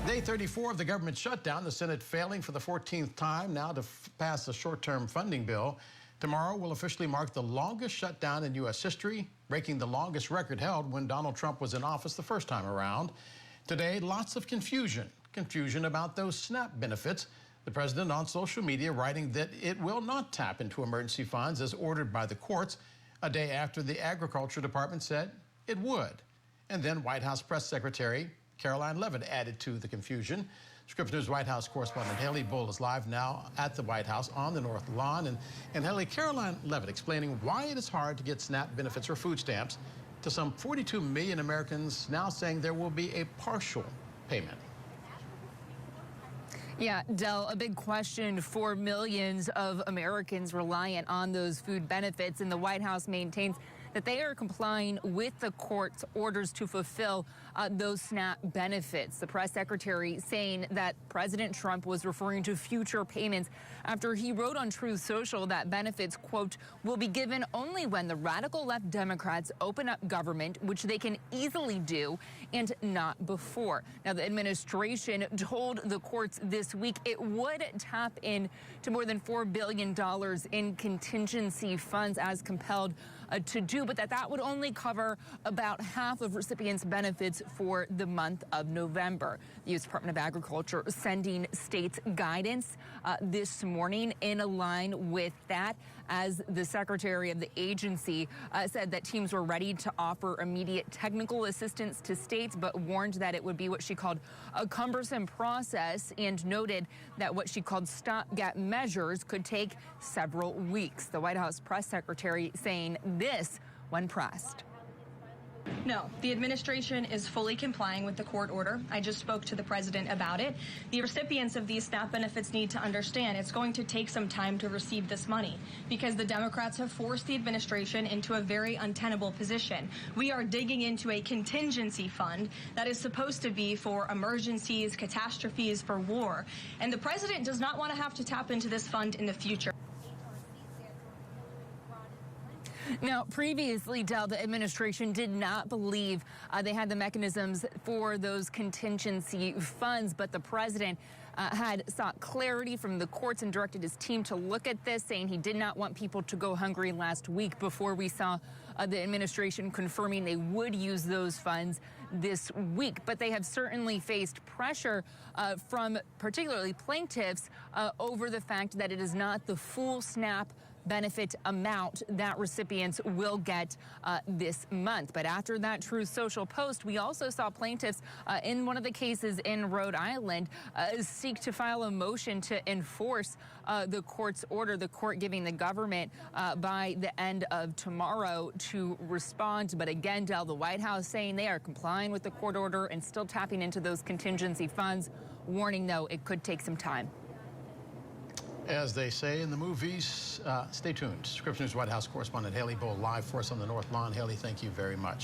Day 34 of the government shutdown, the Senate failing for the 14th time now to pass a short-term funding bill. Tomorrow will officially mark the longest shutdown in U.S. history, breaking the longest record held when Donald Trump was in office the first time around. Today, lots of confusion about those SNAP benefits. The president on social media writing that it will not tap into emergency funds as ordered by the courts, a day after the Agriculture Department said it would. And then White House Press Secretary Karoline Leavitt added to the confusion. Scripps News White House correspondent Haley Bull is live now at the White House on the North Lawn. And Haley, Karoline Leavitt explaining why it is hard to get SNAP benefits or food stamps to some 42 million Americans now saying there will be a partial payment. Yeah, Del, a big question for millions of Americans reliant on those food benefits, and the White House maintains that they are complying with the court's orders to fulfill those SNAP benefits. The press secretary saying that President Trump was referring to future payments after he wrote on Truth Social that benefits, quote, will be given only when the radical left Democrats open up government, which they can easily do, and not before. Now, the administration told the courts this week it would tap in to more than $4 billion in contingency funds as compelled to do, but that would only cover about half of recipients' benefits for the month of November. The U.S. Department of Agriculture sending states guidance this morning in line with that, as the secretary of the agency said that teams were ready to offer immediate technical assistance to states, but warned that it would be what she called a cumbersome process, and noted that what she called stopgap measures could take several weeks. The White House press secretary saying this when pressed. No, the administration is fully complying with the court order. I just spoke to the president about it. The recipients of these SNAP benefits need to understand it's going to take some time to receive this money because the Democrats have forced the administration into a very untenable position. We are digging into a contingency fund that is supposed to be for emergencies, catastrophes, for war. And the president does not want to have to tap into this fund in the future. Now, previously, Del, the administration did not believe they had the mechanisms for those contingency funds, but the president had sought clarity from the courts and directed his team to look at this, saying he did not want people to go hungry last week before we saw the administration confirming they would use those funds this week. But they have certainly faced pressure from particularly plaintiffs over the fact that it is not the full SNAP benefit amount that recipients will get this month. But after that Truth Social post, we also saw plaintiffs in one of the cases in Rhode Island seek to file a motion to enforce the court's order, the court giving the government by the end of tomorrow to respond. But again, Del, the White House saying they are complying with the court order and still tapping into those contingency funds, warning, though, it could take some time. As they say in the movies, stay tuned. Scripps News White House correspondent Haley Bull live for us on the North Lawn. Haley, thank you very much.